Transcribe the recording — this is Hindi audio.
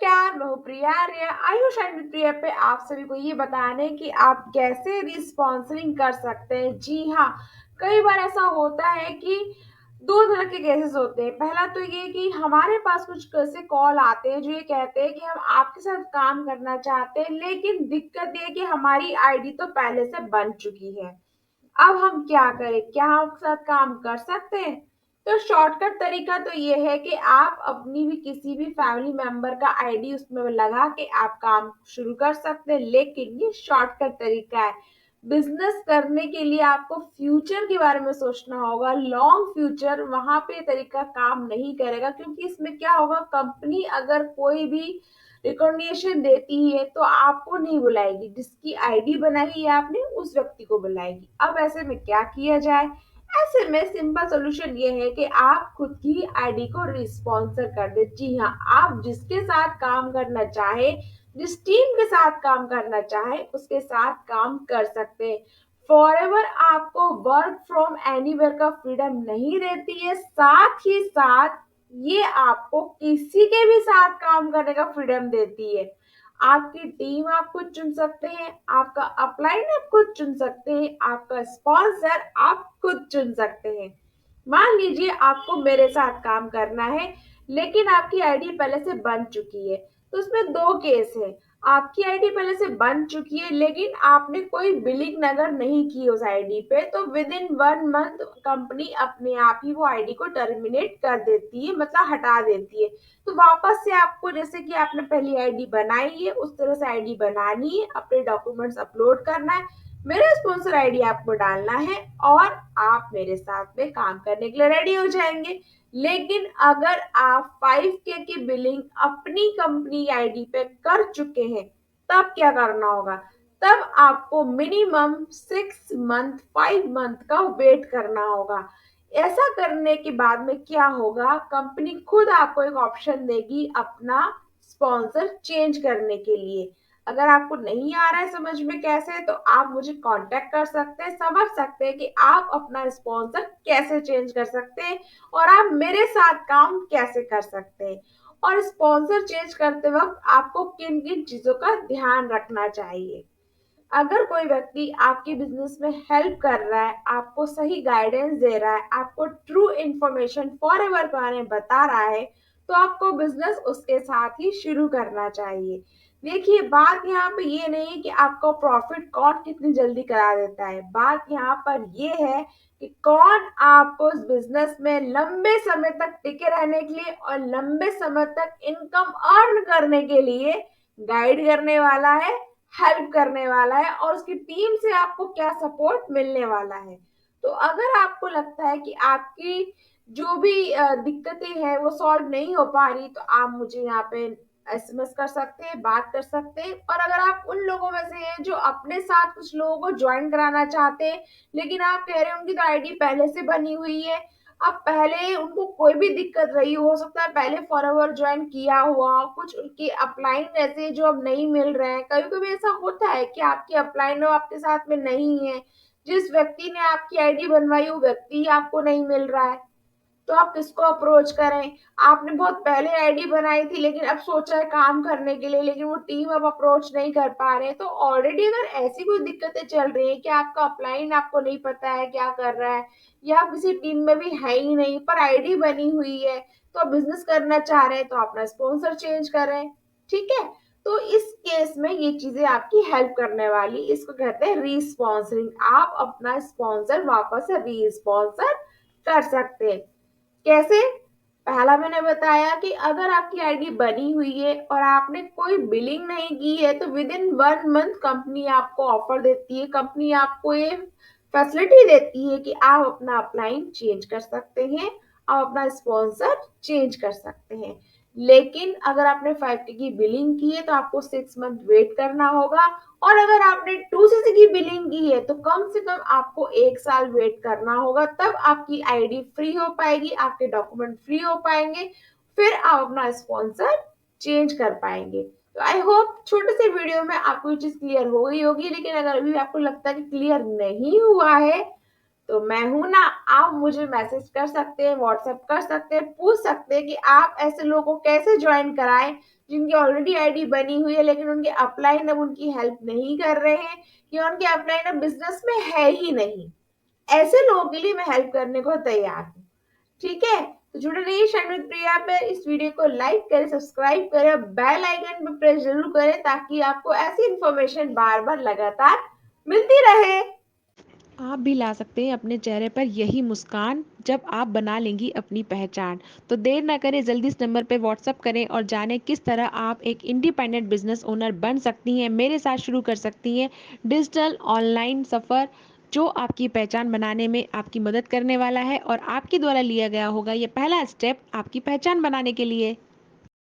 नमस्कार, मैं हूँ प्रिया आर्या। आयुष एंड प्रिया पे आप सभी को ये बताने कि आप कैसे री-स्पॉन्सरिंग कर सकते हैं। जी हाँ, कई बार ऐसा होता है कि 2 तरह के केसेस होते हैं। पहला तो ये कि हमारे पास कुछ ऐसे कॉल आते हैं जो ये कहते हैं कि हम आपके साथ काम करना चाहते हैं, लेकिन दिक्कत ये है कि हमारी आईडी तो पहले से बन चुकी है। अब हम क्या करें? क्या हम आपके साथ काम कर सकते हैं? तो शॉर्टकट तरीका तो ये है कि आप अपनी भी किसी भी फैमिली मेंबर का आईडी उसमें लगा के आप काम शुरू कर सकते हैं, लेकिन ये शॉर्टकट तरीका है। बिजनेस करने के लिए आपको फ्यूचर के बारे में सोचना होगा, लॉन्ग फ्यूचर। वहां पे ये तरीका काम नहीं करेगा, क्योंकि इसमें क्या होगा, कंपनी अगर कोई भी रिकॉग्निशन देती है तो आपको नहीं बुलाएगी, जिसकी आईडी बनाई है आपने उस व्यक्ति को बुलाएगी। अब ऐसे में क्या किया जाए? ऐसे में सिंपल सोल्यूशन ये है कि आप खुद की आईडी को रिस्पॉन्सर कर दे। जी हाँ, आप जिसके साथ काम करना चाहे, जिस टीम के साथ काम करना चाहे, उसके साथ काम कर सकते हैं। फॉरएवर आपको वर्क फ्रॉम एनीवेयर का फ्रीडम नहीं देती है, साथ ही साथ ये आपको किसी के भी साथ काम करने का फ्रीडम देती है। आपकी टीम आप खुद चुन सकते हैं, आपका अपलाइन आप खुद चुन सकते हैं, आपका स्पॉन्सर आप खुद चुन सकते हैं। मान लीजिए आपको मेरे साथ काम करना है, लेकिन आपकी आईडी पहले से बन चुकी है। तो उसमें 2 केस है। आपकी आईडी पहले से बन चुकी है, लेकिन आपने कोई बिलिंग अगर नहीं की उस आईडी पे, तो विद इन 1 मंथ कंपनी अपने आप ही वो आईडी को टर्मिनेट कर देती है, मतलब हटा देती है। तो वापस से आपको, जैसे कि आपने पहली आईडी बनाई है, उस तरह से आईडी बनानी है, अपने डॉक्यूमेंट्स अपलोड करना है, मेरा स्पॉन्सर आईडी आपको डालना है, और आप मेरे साथ में काम करने के लिए रेडी हो जाएंगे। लेकिन अगर आप 5K की बिलिंग अपनी कंपनी आईडी पे कर चुके हैं, तब क्या करना होगा? तब आपको मिनिमम 6 मंथ 5 मंथ का वेट करना होगा। ऐसा करने के बाद में क्या होगा, कंपनी खुद आपको एक ऑप्शन देगी अपना स्पॉन्सर चेंज करने के लिए। अगर आपको नहीं आ रहा है समझ में कैसे, तो आप मुझे कांटेक्ट कर सकते हैं, समझ सकते हैं कि आप अपना स्पॉन्सर कैसे चेंज कर सकते हैं और आप मेरे साथ काम कैसे कर सकते हैं। और स्पॉन्सर चेंज करते वक्त आपको किन किन चीजों का ध्यान रखना चाहिए। अगर कोई व्यक्ति आपके बिजनेस में हेल्प कर रहा है, आपको सही गाइडेंस दे रहा है, आपको ट्रू इंफॉर्मेशन फॉरएवर के बारे में बता रहा है, तो आपको बिजनेस उसके साथ ही शुरू करना चाहिए। देखिए, बात यहाँ पे ये नहीं है कि आपको प्रॉफिट कौन कितनी जल्दी करा देता है। बात यहाँ पर ये है कि कौन आपको उस बिजनेस में लंबे समय तक टिके रहने के लिए और लंबे समय तक इनकम अर्न करने के लिए गाइड करने वाला है, हेल्प करने वाला है, और उसकी टीम से आपको क्या सपोर्ट मिलने वाला है। तो अगर आपको लगता है कि आपकी जो भी दिक्कतें हैं वो सॉल्व नहीं हो पा रही, तो आप मुझे यहाँ पे एसएमएस कर सकते हैं, बात कर सकते हैं। और अगर आप उन लोगों में से हैं जो अपने साथ कुछ लोगों को ज्वाइन कराना चाहते हैं, लेकिन आप कह रहे हैं उनकी तो आईडी पहले से बनी हुई है, अब पहले उनको कोई भी दिक्कत रही, हो सकता है पहले फॉरएवर ज्वाइन किया हुआ, कुछ उनके अपलाइन ऐसे जो अब नहीं मिल रहे हैं। कभी कभी ऐसा होता है कि आपके अपलाइन आपके साथ में नहीं है, जिस व्यक्ति ने आपकी आईडी बनवाई वो व्यक्ति आपको नहीं मिल रहा है, तो आप किसको अप्रोच करें? आपने बहुत पहले आईडी बनाई थी, लेकिन अब सोचा है काम करने के लिए, लेकिन वो टीम अब अप्रोच नहीं कर पा रहे हैं। तो ऑलरेडी अगर ऐसी कोई दिक्कतें चल रही है कि आपका अपलाइन आपको नहीं पता है क्या कर रहा है, या आप किसी टीम में भी है ही नहीं पर आईडी बनी हुई है, तो आप बिजनेस करना चाह रहे हैं, तो अपना स्पॉन्सर चेंज करें। ठीक है? तो इस केस में ये चीजें आपकी हेल्प करने वाली, इसको कहते हैं रीस्पॉन्सरिंग। आप अपना स्पॉन्सर वापस से रीस्पॉन्सर कर सकते हैं। कैसे? पहला मैंने बताया कि अगर आपकी आईडी बनी हुई है और आपने कोई बिलिंग नहीं की है, तो विद इन 1 मंथ कंपनी आपको ऑफर देती है, कंपनी आपको ये फैसिलिटी देती है कि आप अपना अपलाइन चेंज कर सकते हैं, आप अपना स्पॉन्सर चेंज कर सकते हैं। लेकिन अगर आपने 5K की बिलिंग की है, तो आपको 6 मंथ वेट करना होगा। और अगर आपने 2CC की बिलिंग की है, तो कम से कम आपको 1 साल वेट करना होगा, तब आपकी आईडी फ्री हो पाएगी, आपके डॉक्यूमेंट फ्री हो पाएंगे, फिर आप अपना स्पॉन्सर चेंज कर पाएंगे। तो आई होप छोटे से वीडियो में आपको ये चीज क्लियर हो गई होगी, लेकिन अगर अभी भी आपको लगता है कि क्लियर नहीं हुआ है, तो मैं हूं ना, आप मुझे मैसेज कर सकते हैं, व्हाट्सएप कर सकते हैं, पूछ सकते हैं कि आप ऐसे लोगों को कैसे ज्वाइन कराएं जिनकी ऑलरेडी आईडी बनी हुई है लेकिन उनके अपलाइन अब उनकी हेल्प नहीं कर रहे हैं या उनके अपलाइन अब बिजनेस में है ही नहीं। ऐसे लोगों के लिए मैं हेल्प करने को तैयार हूँ। ठीक है, तो जुड़े रहिए शाइन विद प्रिया पे। इस वीडियो को लाइक करें, सब्सक्राइब करें और बेल आइकन पे प्रेस जरूर करें ताकि आपको ऐसी इंफॉर्मेशन बार बार लगातार मिलती रहे। आप भी ला सकते हैं अपने चेहरे पर यही मुस्कान जब आप बना लेंगी अपनी पहचान। तो देर ना करें, जल्दी इस नंबर पे व्हाट्सअप करें और जानें किस तरह आप एक इंडिपेंडेंट बिजनेस ओनर बन सकती हैं, मेरे साथ शुरू कर सकती हैं डिजिटल ऑनलाइन सफ़र जो आपकी पहचान बनाने में आपकी मदद करने वाला है और आपके द्वारा लिया गया होगा ये पहला स्टेप आपकी पहचान बनाने के लिए।